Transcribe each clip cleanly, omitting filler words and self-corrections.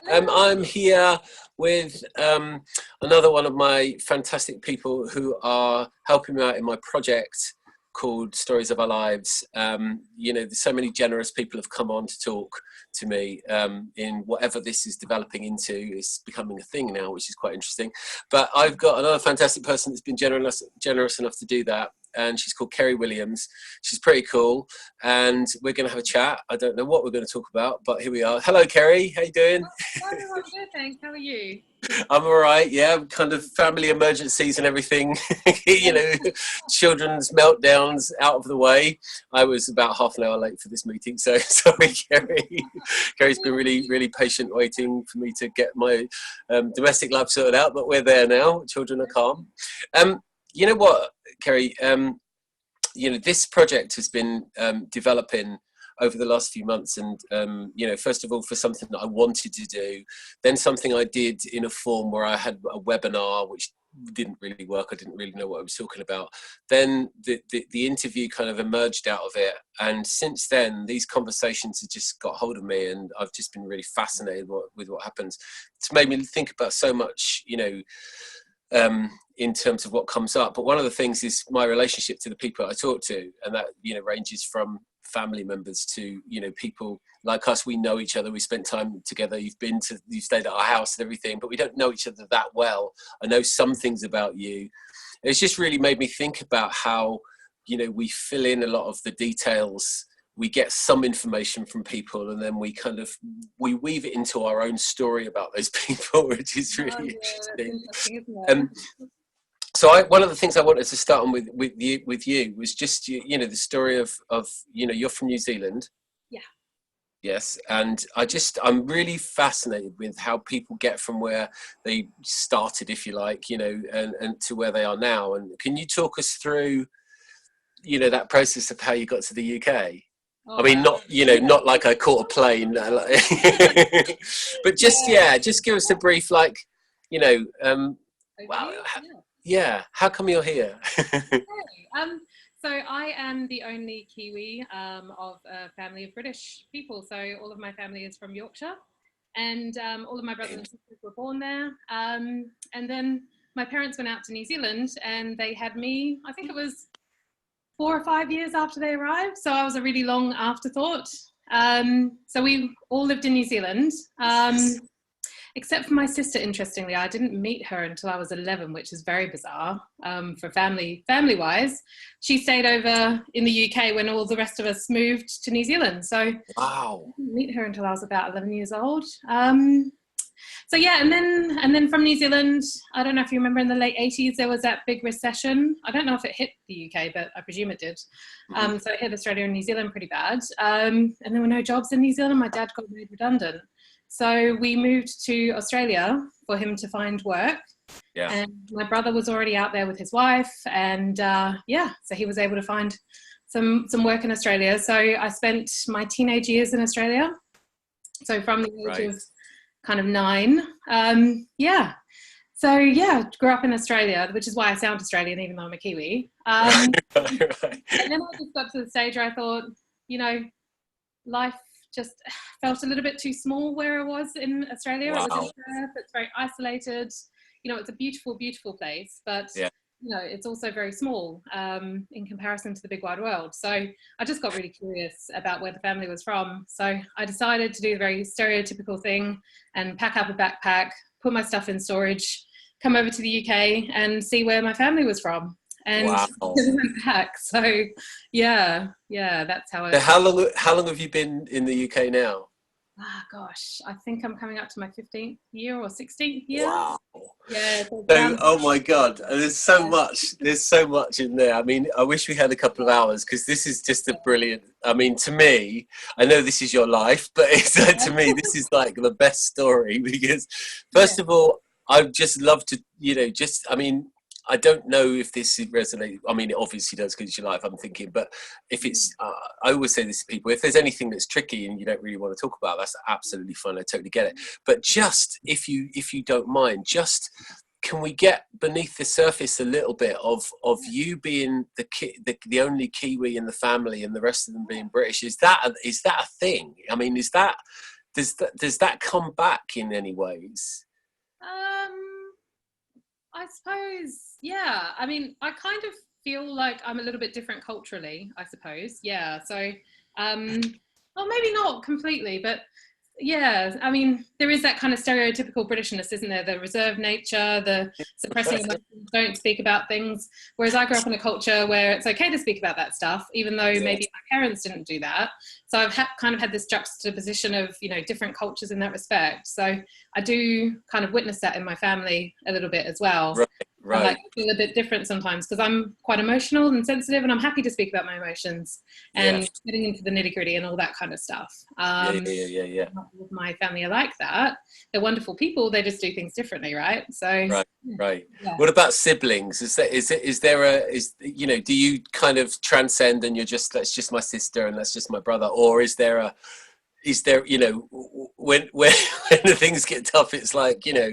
I'm here with another one of my fantastic people who are helping me out in my project called Stories of Our Lives. There's so many generous people have come on to talk to me in whatever this is developing into. It's becoming a thing now, which is quite interesting. But I've got another fantastic person that's been generous enough to do that. And she's called Keri Williams. She's pretty cool, and we're going to have a chat. I don't know what we're going to talk about, but here we are. Hello, Keri. How you doing? I'm good, thanks. How are you? I'm all right. Yeah, kind of family emergencies and everything. Children's meltdowns out of the way. I was about half an hour late for this meeting, so sorry, Keri. Keri's been really, really patient waiting for me to get my domestic life sorted out, but we're there now. Children are calm. You know what, Keri, this project has been developing over the last few months, and first of all, for something that I wanted to do, then something I did in a form where I had a webinar which didn't really work. I didn't really know what I was talking about. Then the interview kind of emerged out of it, and since then these conversations have just got hold of me, and I've just been really fascinated with what happens. It's made me think about so much, in terms of what comes up. But one of the things is my relationship to the people I talk to, and that ranges from family members to people like us. We know each other, we spent time together, you've stayed at our house and everything, but we don't know each other that well. I know some things about you. It's just really made me think about how we fill in a lot of the details. We get some information from people, and then we weave it into our own story about those people, which is really interesting. So one of the things I wanted to start on with you was just the story of you're from New Zealand. Yeah. Yes, and I'm really fascinated with how people get from where they started, if you like, and to where they are now. And can you talk us through that process of how you got to the UK? Oh, I mean, not like I caught a plane, but just give us a brief, how come you're here? So I am the only Kiwi of a family of British people. So all of my family is from Yorkshire, and all of my brothers and sisters were born there. And then my parents went out to New Zealand, and they had me, I think it was 4 or 5 years after they arrived. So I was a really long afterthought. So we all lived in New Zealand. Except for my sister, interestingly. I didn't meet her until I was 11, which is very bizarre for family-wise. She stayed over in the UK when all the rest of us moved to New Zealand. So wow. I didn't meet her until I was about 11 years old. So yeah, and then from New Zealand, I don't know if you remember in the late 80s, there was that big recession. I don't know if it hit the UK, but I presume it did. So it hit Australia and New Zealand pretty bad. And there were no jobs in New Zealand. My dad got made redundant. So we moved to Australia for him to find work. Yeah. And my brother was already out there with his wife. And so he was able to find some work in Australia. So I spent my teenage years in Australia. So from the age of kind of 9. Grew up in Australia, which is why I sound Australian, even though I'm a Kiwi. And then I just got to the stage where I thought, life just felt a little bit too small where I was in Australia. Wow. It was in Perth, it's very isolated. It's a beautiful, beautiful place, but it's also very small in comparison to the big wide world. So I just got really curious about where the family was from. So I decided to do the very stereotypical thing and pack up a backpack, put my stuff in storage, come over to the UK and see where my family was from. And went back. So that's how I. So how long have you been in the UK now? Gosh, I think I'm coming up to my 15th year or 16th year. Wow. Yeah. So, oh my God, there's so much. There's so much in there. I mean, I wish we had a couple of hours, because this is just a brilliant. I mean, to me, I know this is your life, but to me, this is like the best story, because first of all, I'd just love to, I don't know if this resonates. I mean, it obviously does, because it's your life, I'm thinking. But if it's, I always say this to people, if there's anything that's tricky and you don't really want to talk about, that's absolutely fine. I totally get it. But just, if you don't mind, just, can we get beneath the surface a little bit of you being the only Kiwi in the family and the rest of them being British? Is that a thing? I mean, is that does that come back in any ways? I suppose, yeah. I mean, I kind of feel like I'm a little bit different culturally, I suppose. Yeah. So, well, maybe not completely, but yeah, I mean, there is that kind of stereotypical Britishness, isn't there? The reserved nature, the suppressing emotions, don't speak about things. Whereas I grew up in a culture where it's okay to speak about that stuff, even though maybe my parents didn't do that. So I've kind of had this juxtaposition of, you know, different cultures in that respect. So I do kind of witness that in my family a little bit as well. Right. I like feel a bit different sometimes because I'm quite emotional and sensitive, and I'm happy to speak about my emotions and getting into the nitty gritty and all that kind of stuff. Yeah. With my family are like that. They're wonderful people. They just do things differently, right? So right. Yeah. What about siblings? Is there you know, do you kind of transcend and you're just, that's just my sister and that's just my brother, or is there, you know, when the things get tough, it's like, you know,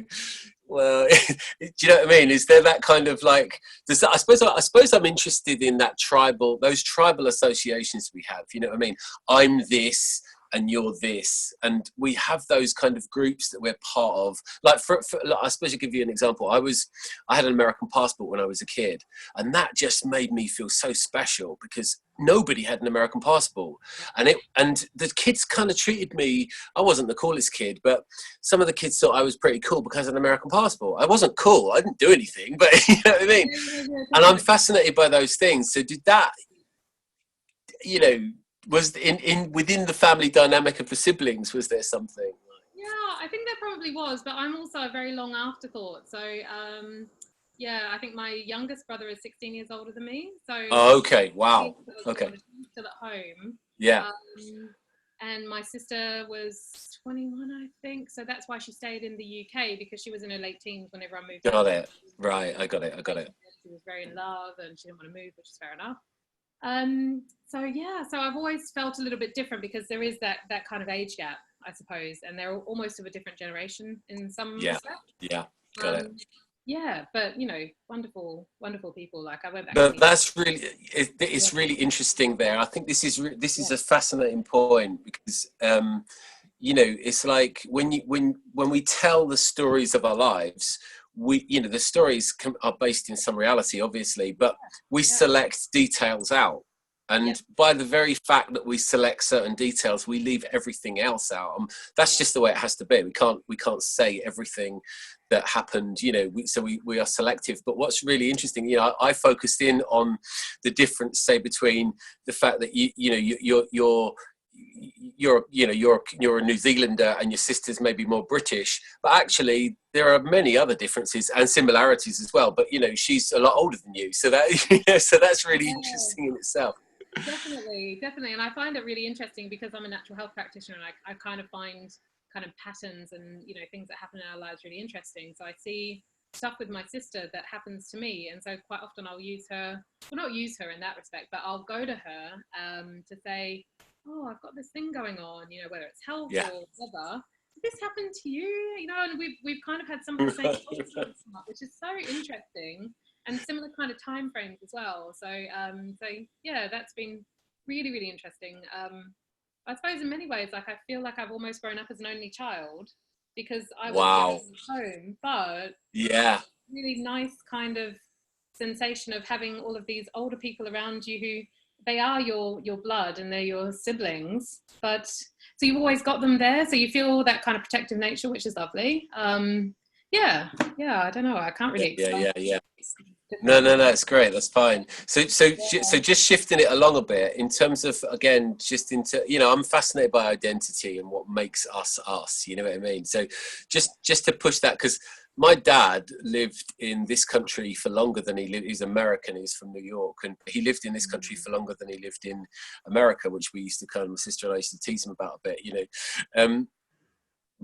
well, do you know what I mean? Is there that kind of like, does that, I suppose I'm interested in those tribal associations we have, you know what I mean? I'm this and you're this, and we have those kind of groups that we're part of. Like, like, I suppose, to give you an example, I had an American passport when I was a kid, and that just made me feel so special because nobody had an American passport, and the kids kind of treated me. I wasn't the coolest kid, but some of the kids thought I was pretty cool because of an American passport. I wasn't cool. I didn't do anything, but you know what I mean. And I'm fascinated by those things. So did that, you know, was within the family dynamic of the siblings, was there something? Yeah, I think there probably was, but I'm also a very long afterthought. So yeah, I think my youngest brother is 16 years older than me. So Okay, wow. Okay. Still at home. Yeah. And my sister was 21, I think. So that's why she stayed in the UK, because she was in her late teens whenever I moved. Got it. Right. I got it. She was very in love and she didn't want to move, which is fair enough. So yeah, so I've always felt a little bit different because there is that kind of age gap, I suppose, and they're almost of a different generation in some respect. Yeah, got it. Yeah, but you know, wonderful people. Like I went back. But that's really, it's really interesting there. I think this is a fascinating point because you know, it's like when we tell the stories of our lives, you know, the stories are based in some reality, obviously, but we select details out. And by the very fact that we select certain details, we leave everything else out. That's just the way it has to be. We can't say everything that happened, you know, so we are selective. But what's really interesting, you know, I focused in on the difference, say, between the fact that you're a New Zealander and your sister's maybe more British, but actually there are many other differences and similarities as well. But you know, she's a lot older than you, so that so that's really interesting in itself. Definitely, and I find it really interesting because I'm a natural health practitioner, and I kind of find kind of patterns and, you know, things that happen in our lives really interesting. So I see stuff with my sister that happens to me, and so quite often I'll use her, well, not use her in that respect, but I'll go to her to say, oh, I've got this thing going on, you know, whether it's health or whatever. Did this happen to you? You know, and we've kind of had some of the same questions, which is so interesting, and similar kind of time frames as well. So so yeah, that's been really, really interesting. I suppose in many ways, like I feel like I've almost grown up as an only child because I was young at home, but really nice kind of sensation of having all of these older people around you who they are your blood and they're your siblings, but so you've always got them there, so you feel that kind of protective nature, which is lovely. Yeah, I don't know, I can't really explain. No, it's great. That's fine. So just shifting it along a bit in terms of, again, just into, you know, I'm fascinated by identity and what makes us us. You know what I mean? So just to push that, because my dad lived in this country for longer than he lived. He's American. He's from New York, and he lived in this country for longer than he lived in America, which we used to kind of, my sister and I used to tease him about a bit, you know.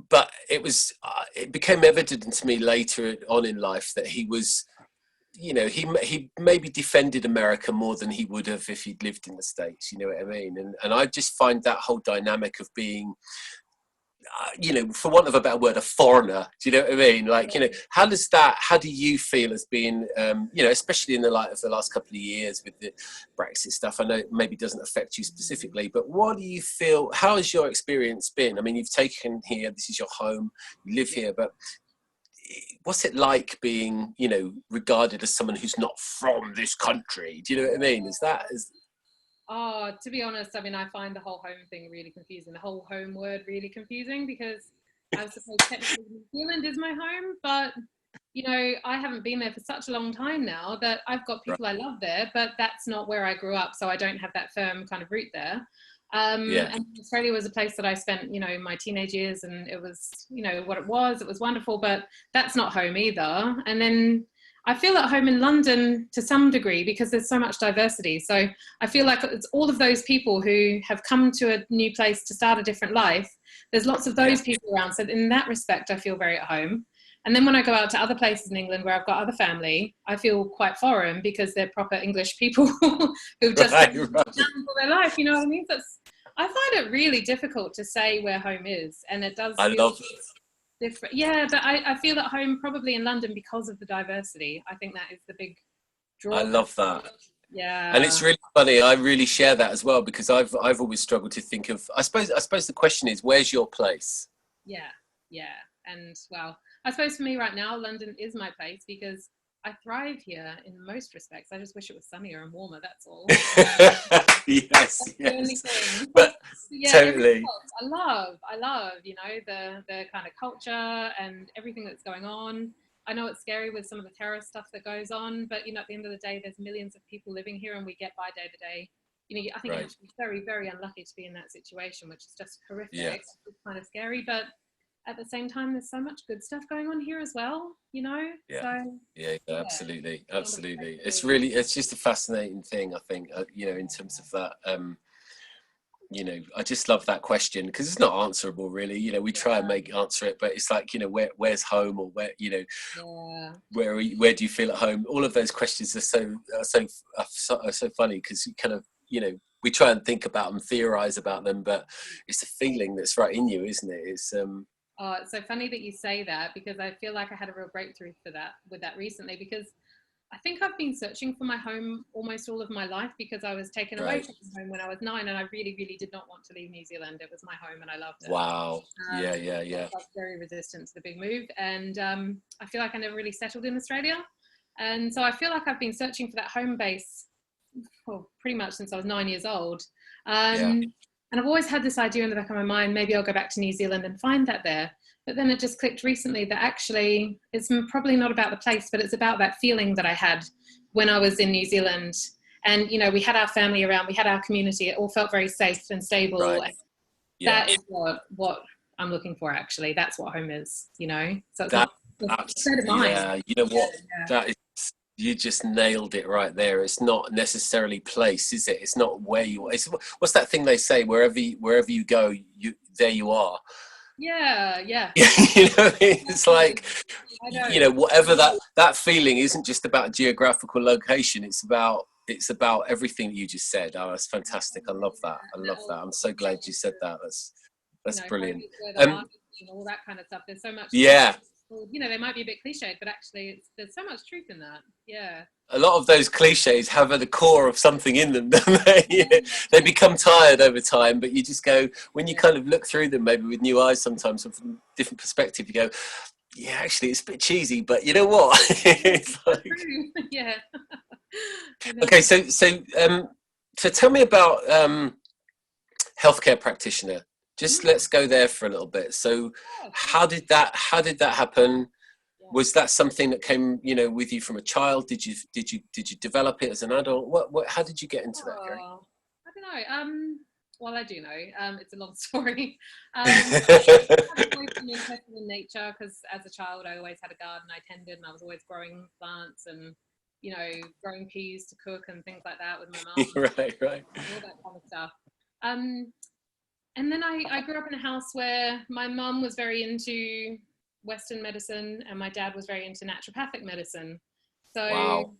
But it became evident to me later on in life that he was, you know, he maybe defended America more than he would have if he'd lived in the States, you know what I mean? And I just find that whole dynamic of being for want of a better word, a foreigner. Do you know what I mean? Like, how do you feel as being, especially in the light of the last couple of years with the Brexit stuff? I know it maybe doesn't affect you specifically, but what do you feel, how has your experience been? I mean, you've taken here, this is your home, you live here, but what's it like being, regarded as someone who's not from this country? Do you know what I mean? Oh, to be honest, I mean, I find the whole home thing really confusing, the whole home word really confusing, because I suppose technically New Zealand is my home, but, I haven't been there for such a long time now that I've got people I love there, but that's not where I grew up, so I don't have that firm kind of root there. And Australia was a place that I spent, my teenage years, and it was, what it was wonderful, but that's not home either. And then I feel at home in London to some degree because there's so much diversity. So I feel like it's all of those people who have come to a new place to start a different life. There's lots of those people around. So in that respect, I feel very at home. And then when I go out to other places in England where I've got other family, I feel quite foreign because they're proper English people who've just been for their life. You know what I mean? I find it really difficult to say where home is, and it does. I love it. Different. Yeah, but I feel at home probably in London because of the diversity. I think that is the big draw. I love that. Yeah. And it's really funny. I really share that as well, because I've always struggled to think of, I suppose the question is, where's your place? Yeah. And well, I suppose for me right now, London is my place because I thrive here in most respects. I just wish it was sunnier and warmer. That's all. Yes. That's the only thing. But yeah, totally. I love, the kind of culture and everything that's going on. I know it's scary with some of the terrorist stuff that goes on, but at the end of the day, there's millions of people living here, and we get by day to day. I think you have to be very, very unlucky to be in that situation, which is just horrific. Yeah. It's kind of scary, but at the same time, there's so much good stuff going on here as well, Yeah. So, Absolutely. It's just a fascinating thing, I think, in terms of that. I just love that question because it's not answerable, really. We try and answer it, but it's like, where's home, or where, where do you feel at home? All of those questions are so funny because you kind of, we try and think about them, theorize about them, but it's a feeling that's right in you, isn't it? Oh, it's so funny that you say that, because I feel like I had a real breakthrough with that recently, because I think I've been searching for my home almost all of my life, because I was taken away from home when I was 9, and I really, really did not want to leave New Zealand. It was my home and I loved it. Wow. Yeah. I was very resistant to the big move, and I feel like I never really settled in Australia. And so I feel like I've been searching for that home base pretty much since I was 9 years old. And I've always had this idea in the back of my mind, maybe I'll go back to New Zealand and find that there. But then it just clicked recently that actually it's probably not about the place, but it's about that feeling that I had when I was in New Zealand. And, we had our family around, we had our community. It all felt very safe and stable. Right. That is what I'm looking for, actually. That's what home is, So it's you know what? That is, you just nailed it right there. It's not necessarily place, is it? It's not where you are. What's that thing they say? Wherever you go, there you are. Yeah. It's like, whatever that feeling isn't just about geographical location. It's about everything you just said. Oh, that's fantastic. I love that. I'm so glad you said that. That's brilliant. And all that kind of stuff. There's so much. Yeah. They might be a bit cliched, but actually there's so much truth in that. Yeah. A lot of those cliches have at the core of something in them, don't they? They become tired over time, but you just go, when you kind of look through them, maybe with new eyes sometimes, or from a different perspective, you go, yeah, actually it's a bit cheesy, but you know what? It's like... Yeah. Okay, so tell me about healthcare practitioner. Just let's go there for a little bit. So how did that happen? Was that something that came, with you from a child? Did you develop it as an adult? How did you get into that, Keri? I don't know. Well, I do know. It's a long story. I've always been interested in nature because as a child, I always had a garden I tended, and I was always growing plants and, growing peas to cook and things like that with my mum. Right. All that kind of stuff. And then I grew up in a house where my mum was very into Western medicine and my dad was very into naturopathic medicine. So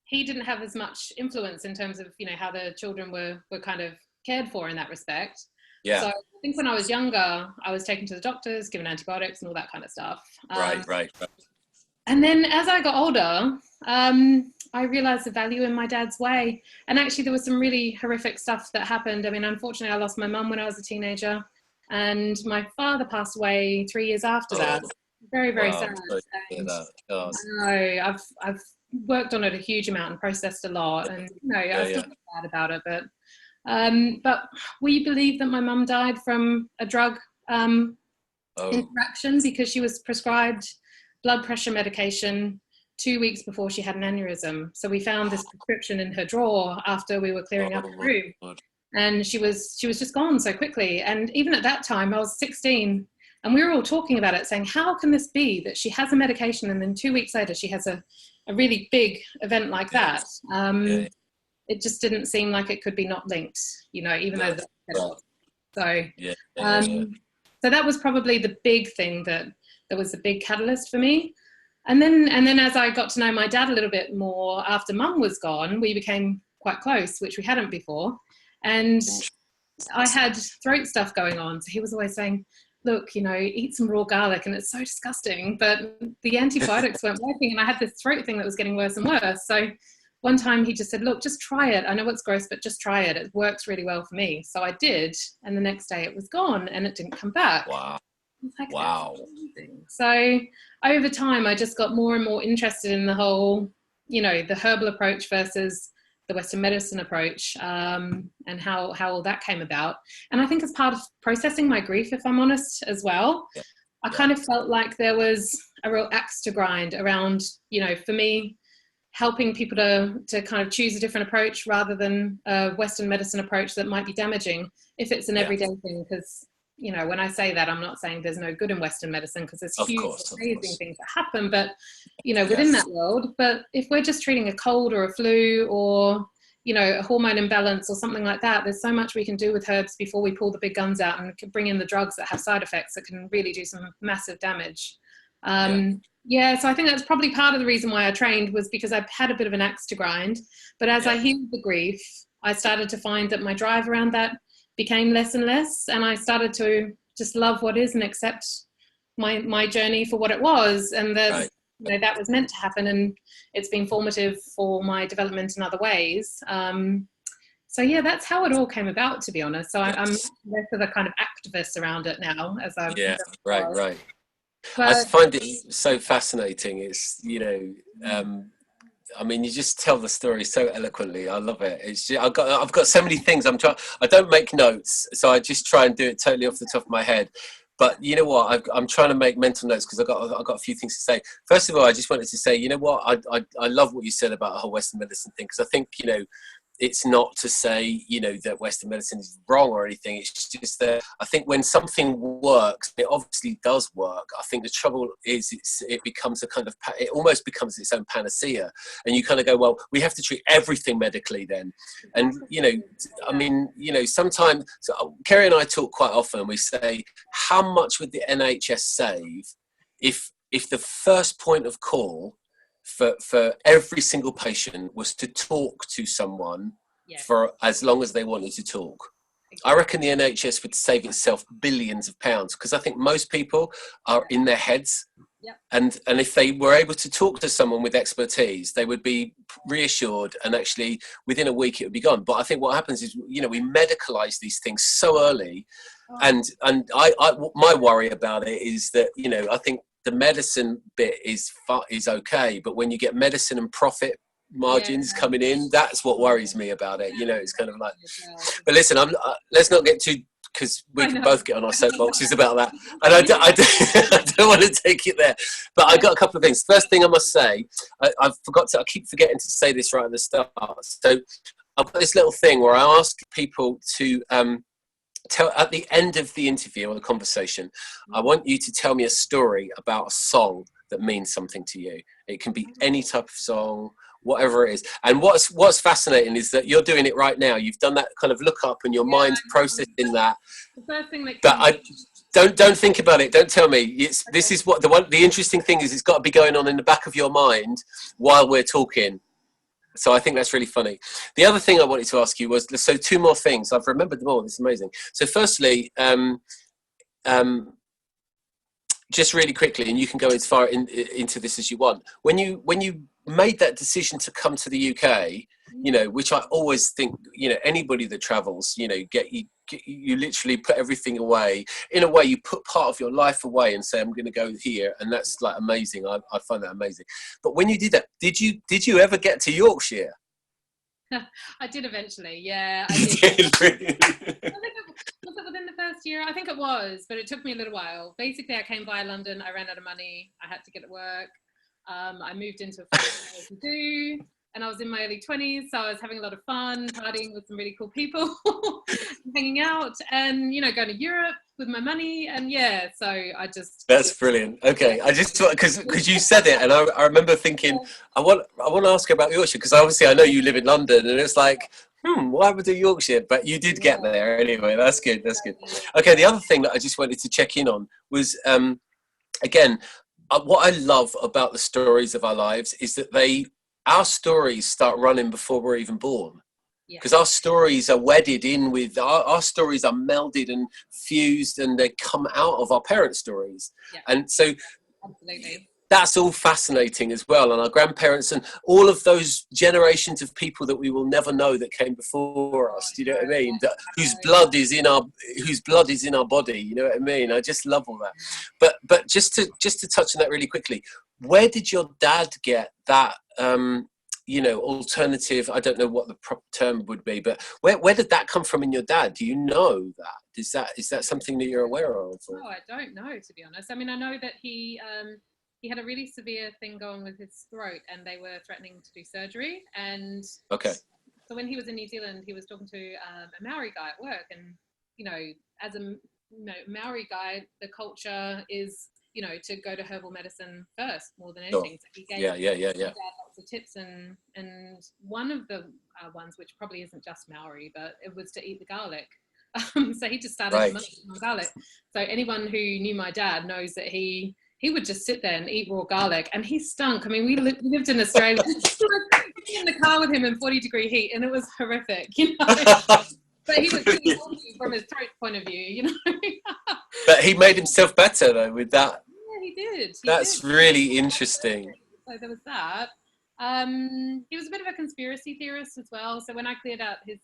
he didn't have as much influence in terms of, how the children were kind of cared for in that respect. Yeah. So I think when I was younger, I was taken to the doctors, given antibiotics and all that kind of stuff. Right. And then as I got older, I realized the value in my dad's way. And actually, there was some really horrific stuff that happened. I mean, unfortunately, I lost my mum when I was a teenager, and my father passed away 3 years after that. Very, very sad. And I know I've worked on it a huge amount and processed a lot, and I still feel bad about it. But we believe that my mum died from a drug interaction, because she was prescribed blood pressure medication 2 weeks before she had an aneurysm. So we found this prescription in her drawer after we were clearing up the room, and she was just gone so quickly. And even at that time, I was 16, and we were all talking about it, saying, how can this be that she has a medication and then 2 weeks later she has a really big event like that? It just didn't seem like it could be not linked, even though it was. So that was probably the big thing that was the big catalyst for me. And then as I got to know my dad a little bit more after Mum was gone, we became quite close, which we hadn't before. And I had throat stuff going on. So he was always saying, look, eat some raw garlic, and it's so disgusting, but the antibiotics weren't working, and I had this throat thing that was getting worse and worse. So one time he just said, look, just try it. I know it's gross, but just try it. It works really well for me. So I did. And the next day it was gone and it didn't come back. Wow. Like, wow. So over time, I just got more and more interested in the whole, the herbal approach versus the Western medicine approach, and how all that came about. And I think as part of processing my grief, if I'm honest, as well, I kind of felt like there was a real axe to grind around, for me, helping people to kind of choose a different approach rather than a Western medicine approach that might be damaging if it's an everyday thing. Because, when I say that, I'm not saying there's no good in Western medicine, because there's huge, amazing things that happen, but, within that world. But if we're just treating a cold or a flu or, a hormone imbalance or something like that, there's so much we can do with herbs before we pull the big guns out and bring in the drugs that have side effects that can really do some massive damage. So I think that's probably part of the reason why I trained, was because I had a bit of an axe to grind. But as I healed the grief, I started to find that my drive around that became less and less, and I started to just love what is and accept my journey for what it was, and that that was meant to happen, and it's been formative for my development in other ways. So that's how it all came about, to be honest. So I'm less of a kind of activist around it now, as I've right. But I find it so fascinating. It's I mean, you just tell the story so eloquently. I love it. It's just, I've got so many things. I don't make notes, so I just try and do it totally off the top of my head. But you know what? I'm trying to make mental notes because I've got a few things to say. First of all, I just wanted to say, you know what? I love what you said about the whole Western medicine thing, because I think it's not to say, that Western medicine is wrong or anything. It's just that I think when something works, it obviously does work. I think the trouble is it becomes it almost becomes its own panacea. And you kind of go, well, we have to treat everything medically then. And, sometimes, so Keri and I talk quite often, we say, how much would the NHS save if the first point of call for every single patient was to talk to someone for as long as they wanted to talk? I reckon the NHS would save itself billions of pounds, because I think most people are in their heads. And if they were able to talk to someone with expertise, they would be reassured, and actually within a week it would be gone. But I think what happens is, we medicalize these things so early. And I my worry about it is that, I think the medicine bit is okay, but when you get medicine and profit margins coming in, that's what worries me about it. It's kind of like, but listen, let's not get too, because we can both get on our soapboxes about that, and I don't want to take it there. But I got a couple of things. First thing I must say, I keep forgetting to say this right at the start. So I've got this little thing where I ask people to tell, at the end of the interview or the conversation, I want you to tell me a story about a song that means something to you. It can be any type of song, whatever it is. And what's fascinating is that you're doing it right now. You've done that kind of look up, and your mind's processing that. The first thing that I don't think about it. Don't tell me. This is what the interesting thing is. It's got to be going on in the back of your mind while we're talking. So I think that's really funny. The other thing I wanted to ask you was, so two more things. I've remembered them all. This is amazing. So firstly, just really quickly, and you can go as far into this as you want. When you made that decision to come to the UK, you know, which I always think, you know, anybody that travels, you know, you literally put everything away. In a way, you put part of your life away and say, I'm going to go here, and that's like amazing. I find that amazing. But when you did that, did you ever get to Yorkshire? I did eventually, yeah. I did. Was it within the first year? I think it was, but it took me a little while. Basically, I came via London. I ran out of money. I had to get to work. I moved into a to do, and I was in my early 20s, so I was having a lot of fun, partying with some really cool people, hanging out, and, you know, going to Europe with my money, and yeah, so I just... That's brilliant. Okay, I just thought, because you said it, and I remember thinking, I want to ask about Yorkshire, because obviously I know you live in London, and it's like, what happened to Yorkshire? But you did get there anyway. That's good. That's good. Okay, the other thing that I just wanted to check in on was, again, what I love about the stories of our lives is that our stories start running before we're even born. Because our stories are wedded in with, our stories are melded and fused, and they come out of our parents' stories. And so absolutely, that's all fascinating as well. And our grandparents and all of those generations of people that we will never know that came before us. Do you know what I mean? Whose blood is in our body. You know what I mean? I just love all that. But just to touch on that really quickly, where did your dad get that? You know, alternative, I don't know what the proper term would be, but where did that come from in your dad? Do you know that? Is that something that you're aware of? Or? No, I don't know, to be honest. I mean, I know that he had a really severe thing going with his throat, and they were threatening to do surgery. And okay, so when he was in New Zealand, he was talking to a Maori guy at work, and, you know, as a Maori guy, the culture is, you know, to go to herbal medicine first more than anything. So he gave my dad lots of tips, and one of the ones, which probably isn't just Maori, but it was to eat the garlic. So he just started munching on garlic. So anyone who knew my dad knows that he would just sit there and eat raw garlic, and he stunk. I mean, we lived in Australia, in the car with him in 40-degree heat, and it was horrific, you know. But he was really healthy from his throat point of view, you know. But he made himself better though with that. Yeah, he did. That's really interesting. So there was that. He was a bit of a conspiracy theorist as well. So when I cleared out his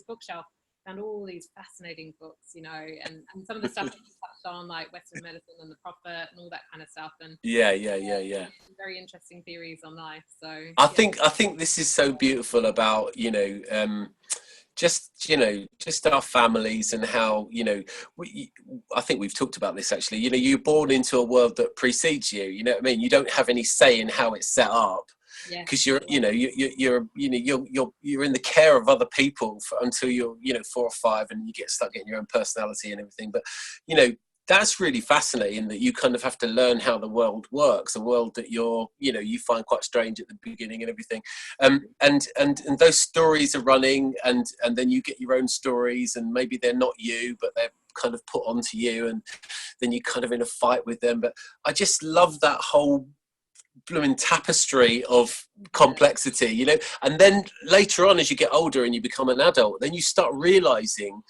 bookshelf, I found all these fascinating books, you know, and some of the stuff that he touched on, like Western medicine and the prophet and all that kind of stuff. And yeah. Very interesting theories on life. So I think this is so beautiful about, you know, just our families and how, you know, I think we've talked about this actually, you know, you're born into a world that precedes you, you know what I mean? You don't have any say in how it's set up, because you're in the care of other people until you're, you know, 4 or 5, and you start getting your own personality and everything. But, you know, that's really fascinating, that you kind of have to learn how the world works, a world that you find quite strange at the beginning and everything. And those stories are running, and then you get your own stories, and maybe they're not you, but they're kind of put onto you, and then you're kind of in a fight with them. But I just love that whole blooming tapestry of complexity, you know. And then later on, as you get older and you become an adult, then you start realizing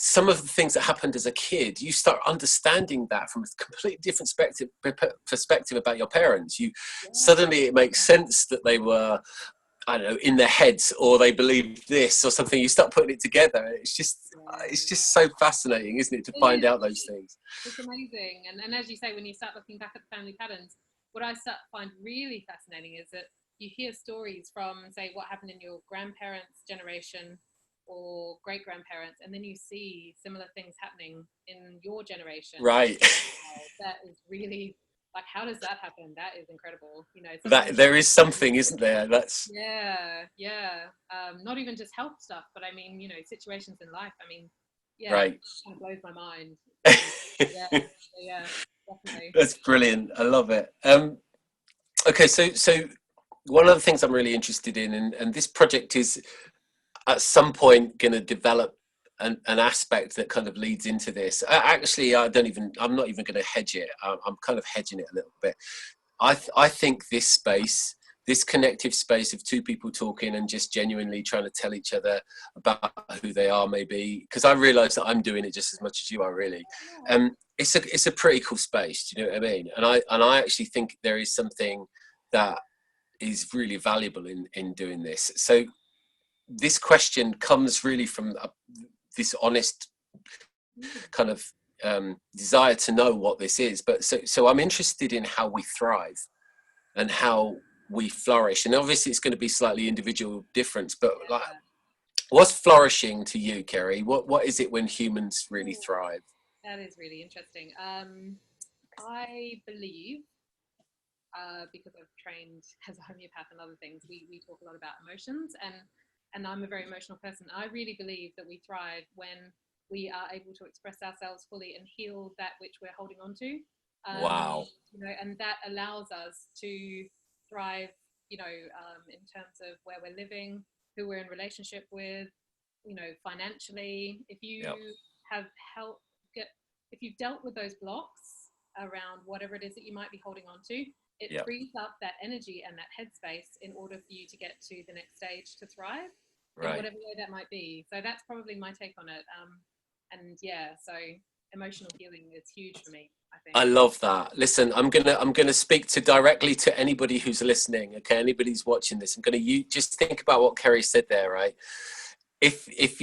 some of the things that happened as a kid. You start understanding that from a completely different perspective about your parents. Suddenly it makes sense that they were, I don't know, in their heads, or they believed this or something. You start putting it together. It's just so fascinating, isn't it, to find out those things. It's amazing. And as you say, when you start looking back at the family patterns, what I find really fascinating is that you hear stories from, say, what happened in your grandparents' generation or great grandparents, and then you see similar things happening in your generation. Right. That is really, like, how does that happen? That is incredible. You know, that there is something, isn't there? That's not even just health stuff, but I mean, you know, situations in life. I mean, right. It kind of blows my mind. Yeah, definitely. That's brilliant. I love it. Okay, so one of the things I'm really interested in, and this project is at some point going to develop an aspect that kind of leads into this. Actually, I'm not even going to hedge it. I'm kind of hedging it a little bit. I think this space this connective space of two people talking and just genuinely trying to tell each other about who they are, maybe, because I realize that I'm doing it just as much as you are, really. It's a pretty cool space, do you know what I mean? And I actually think there is something that is really valuable in doing this. So this question comes really from this honest kind of desire to know what this is. But so I'm interested in how we thrive and how we flourish. And obviously it's going to be slightly individual difference, but like, what's flourishing to you, Keri? What is it when humans really thrive? That is really interesting. I believe, because I've trained as a homeopath and other things, we talk a lot about emotions, and I'm a very emotional person. I really believe that we thrive when we are able to express ourselves fully and heal that which we're holding on to. Wow. You know, and that allows us to thrive, you know, in terms of where we're living, who we're in relationship with, you know, financially. If you have helped if you've dealt with those blocks around whatever it is that you might be holding on to, it frees up that energy and that headspace in order for you to get to the next stage to thrive, in whatever way that might be. So that's probably my take on it. And yeah, so emotional healing is huge for me, I think. I love that. Listen, I'm gonna speak to directly to anybody who's listening. Okay, anybody who's watching this, you just think about what Keri said there, right? If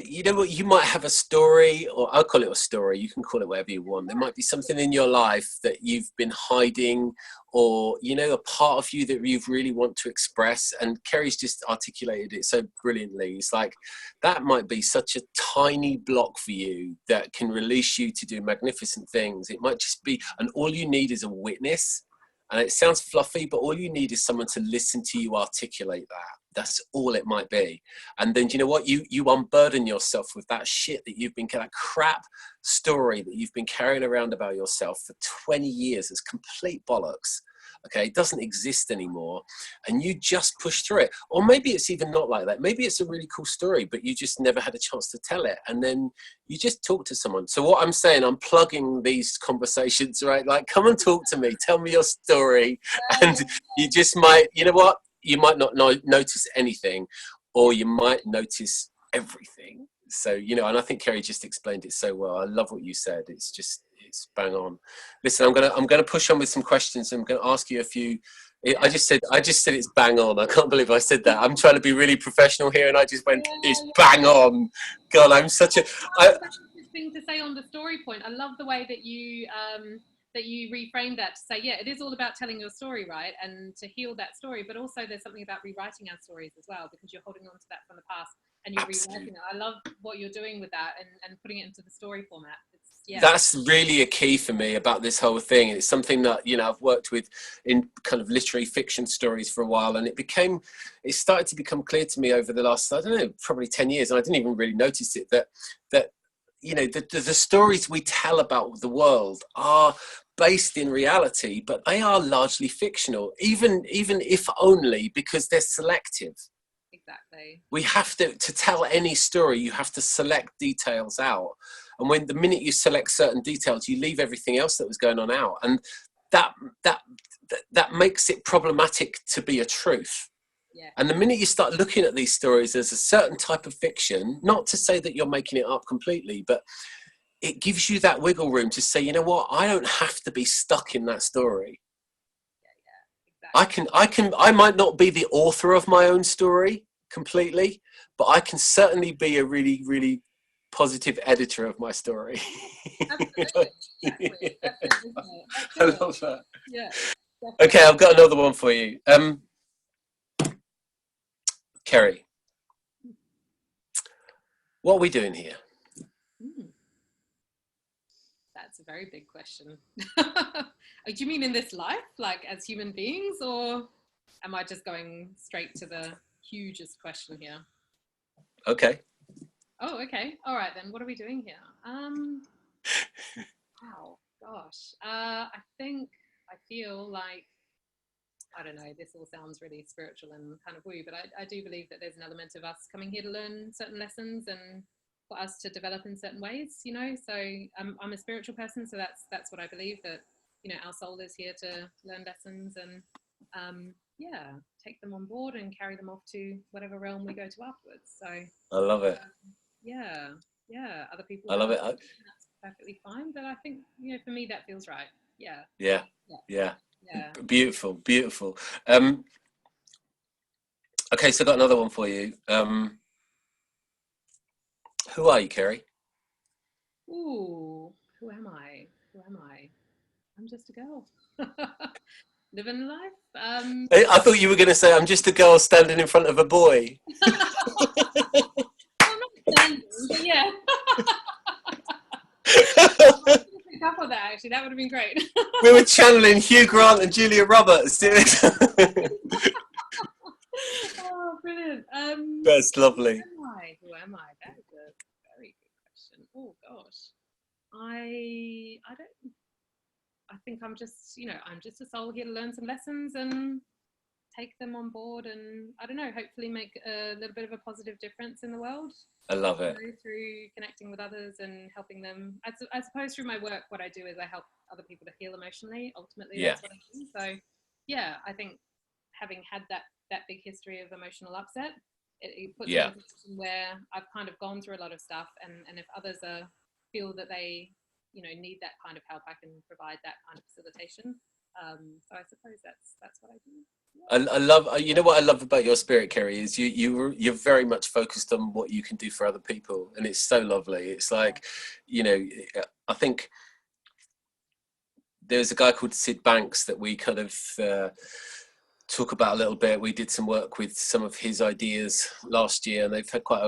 you know what, you might have a story, or I'll call it a story, you can call it whatever you want. There might be something in your life that you've been hiding, or, you know, a part of you that you really want to express, and Keri's just articulated it so brilliantly. It's like, that might be such a tiny block for you that can release you to do magnificent things. It might just be, and all you need is a witness. And it sounds fluffy, but all you need is someone to listen to you articulate that. That's all it might be. And then, you know what? You unburden yourself with that shit that you've been, that crap story that you've been carrying around about yourself for 20 years. It's complete bollocks. Okay, it doesn't exist anymore, and you just push through it. Or maybe it's even not like that. Maybe it's a really cool story, but you just never had a chance to tell it, and then you just talk to someone. So what I'm saying, I'm plugging these conversations, right? Like, come and talk to me, tell me your story, and you just might, you know what? You might not notice anything, or you might notice everything. So, you know, and I think Keri just explained it so well. I love what you said. It's bang on. Listen, I'm gonna push on with some questions. I'm gonna ask you a few. I just said it's bang on. I can't believe I said that. I'm trying to be really professional here, and I just went, it's bang on. God, I'm such a. That's a good thing to say on the story point. I love the way that you reframe that to say, yeah, it is all about telling your story, right? And to heal that story, but also there's something about rewriting our stories as well, because you're holding on to that from the past and you're rewriting it. I love what you're doing with that and putting it into the story format. That's really a key for me about this whole thing. It's something that, you know, I've worked with in kind of literary fiction stories for a while, and it started to become clear to me over the last, I don't know, probably 10 years, and I didn't even really notice it, that you know, the stories we tell about the world are based in reality, but they are largely fictional, even if only because they're selective. Exactly. We have to tell any story, you have to select details out. And when the minute you select certain details, you leave everything else that was going on out. And that makes it problematic to be a truth. Yeah. And the minute you start looking at these stories as a certain type of fiction, not to say that you're making it up completely, but it gives you that wiggle room to say, you know what, I don't have to be stuck in that story. Yeah, exactly. I might not be the author of my own story completely, but I can certainly be a really, really positive editor of my story. Absolutely. Exactly. That's it, isn't it? I love that. Yeah. Definitely. Okay, I've got another one for you. Keri, what are we doing here? That's a very big question. Do you mean in this life, like as human beings, or am I just going straight to the hugest question here? Okay. Oh, okay. All right, then what are we doing here? Wow, gosh. I feel like, I don't know, this all sounds really spiritual and kind of woo, but I do believe that there's an element of us coming here to learn certain lessons and for us to develop in certain ways, you know. So I'm a spiritual person, so that's what I believe, that, you know, our soul is here to learn lessons and yeah, take them on board and carry them off to whatever realm we go to afterwards. So I love it. yeah, yeah. Other people I love don't. it. That's perfectly fine. But I think, for me, that feels right. Yeah, Yeah, yeah, yeah. yeah. Beautiful, beautiful. Okay, so I got another one for you. Who are you, Keri? Ooh, who am I? Who am I? I'm just a girl. Living life. I thought you were going to say, I'm just a girl standing in front of a boy. I'm not standing, but yeah. Pick up on that, actually. That would have been great. We were channeling Hugh Grant and Julia Roberts. Oh, brilliant. That's lovely. Who am I? Who am I? That is a very good question. Oh gosh. I don't I think I'm just, I'm just a soul here to learn some lessons and take them on board, and I don't know, hopefully make a little bit of a positive difference in the world. I love it. Through connecting with others and helping them. I suppose through my work, what I do is I help other people to heal emotionally. Ultimately, Yeah. that's what I do. So, yeah, I think having had that big history of emotional upset, it puts me in a position where I've kind of gone through a lot of stuff, and if others feel that they need that kind of help, I can provide that kind of facilitation. So I suppose that's what I do. I love, you know what I love about your spirit, Keri, is you're very much focused on what you can do for other people, and it's so lovely. It's like, I think there's a guy called Sid Banks that we kind of talk about a little bit. We did some work with some of his ideas last year, and they've had quite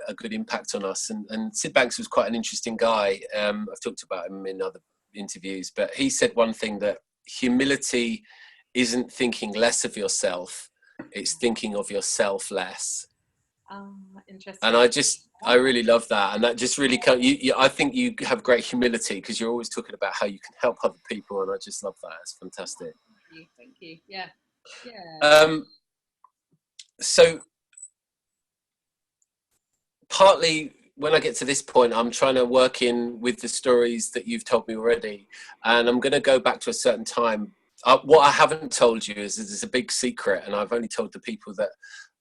a good impact on us. And Sid Banks was quite an interesting guy. I've talked about him in other interviews, but he said one thing, that humility isn't thinking less of yourself, it's thinking of yourself less. Interesting. And I really love that, and that just really I think you have great humility, because you're always talking about how you can help other people, and I just love that. It's fantastic. Thank you. Yeah. So partly when I get to this point, I'm trying to work in with the stories that you've told me already, and I'm going to go back to a certain time. What I haven't told you is there's a big secret, and I've only told the people that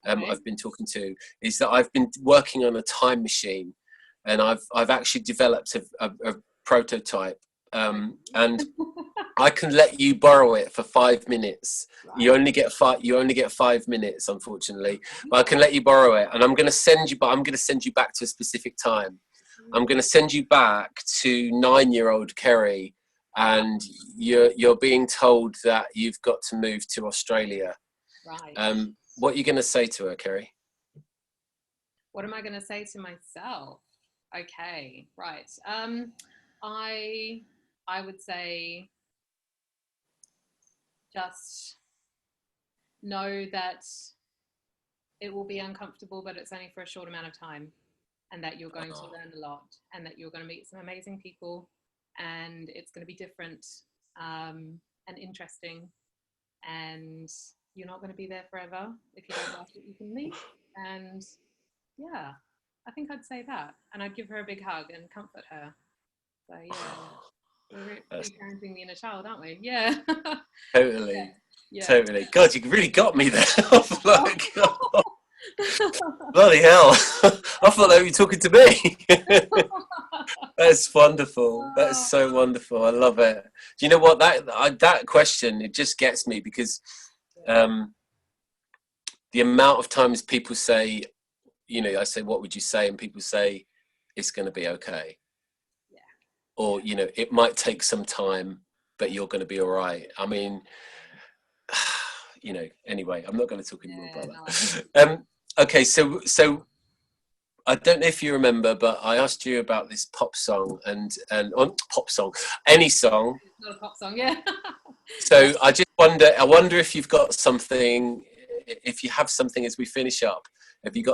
I've been talking to, is that I've been working on a time machine, and I've actually developed a prototype, and I can let you borrow it for 5 minutes. Right. You only get 5 minutes, unfortunately, but I can let you borrow it, and I'm going to send you back to a specific time. I'm going to send you back to 9-year-old Keri, and you're being told that you've got to move to Australia. Right. What are you going to say to her, Keri? What am I going to say to myself? Okay, right. I would say, just know that it will be uncomfortable, but it's only for a short amount of time, and that you're going to learn a lot, and that you're going to meet some amazing people, and it's going to be different and interesting, and you're not going to be there forever. If you don't like it, you can leave. And yeah, I think I'd say that, and I'd give her a big hug and comfort her. So yeah, we're parenting the inner child, aren't we? Yeah. Totally. Yeah. Totally. God, you really got me there. Like, bloody hell. I thought that you were talking to me. That's wonderful. That's so wonderful. I love it. Do you know what, that question, it just gets me, because the amount of times people say, I say, what would you say? And people say, it's going to be okay. Yeah. Or, it might take some time, but you're going to be all right. I mean, anyway, I'm not going to talk anymore about that. Okay, so I don't know if you remember, but I asked you about this pop song, and on pop song, any song. It's not a pop song, yeah. So I wonder if you've got something, if you have something as we finish up. Have you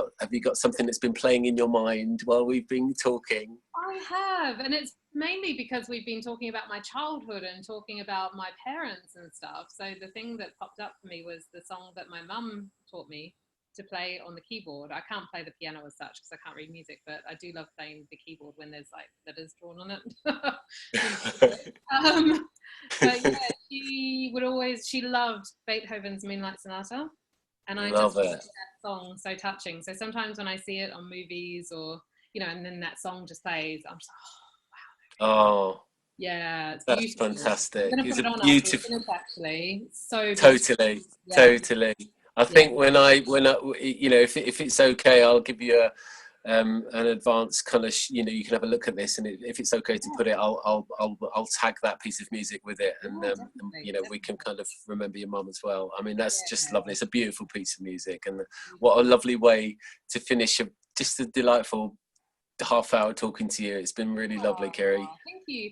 got something that's been playing in your mind while we've been talking? I have, and it's mainly because we've been talking about my childhood and talking about my parents and stuff. So the thing that popped up for me was the song that my mum taught me to play on the keyboard. I can't play the piano as such because I can't read music, but I do love playing the keyboard when there's like letters drawn on it. But yeah, she she loved Beethoven's Moonlight Sonata, and I Love just find it. that song so touching. So sometimes when I see it on movies, or and then that song just plays, I'm just like, oh wow. Oh, Yeah, it's that's beautiful. fantastic. I'm gonna It's put a it on after beautiful. we finish, actually. It's so beautiful. Totally, Yeah, totally. I yeah. think when I, if it's okay, I'll give you an advance kind of, you can have a look at this, and if it's okay to put it, I'll tag that piece of music with it, and Yeah, definitely, we can kind of remember your mum as well. I mean, that's just yeah, lovely. It's a beautiful piece of music, and what a lovely way to finish just a delightful half hour talking to you. It's been really lovely, Keri.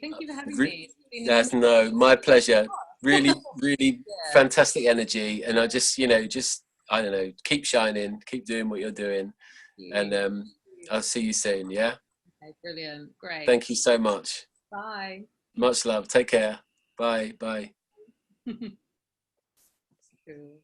thank you for having me. That's my pleasure. Really, really Yeah, fantastic energy, and I just, I don't know, keep shining, keep doing what you're doing, thank and you. I'll see you soon. Yeah. Okay, brilliant, great. Thank you so much. Bye. Much love. Take care. Bye. Bye. Cool.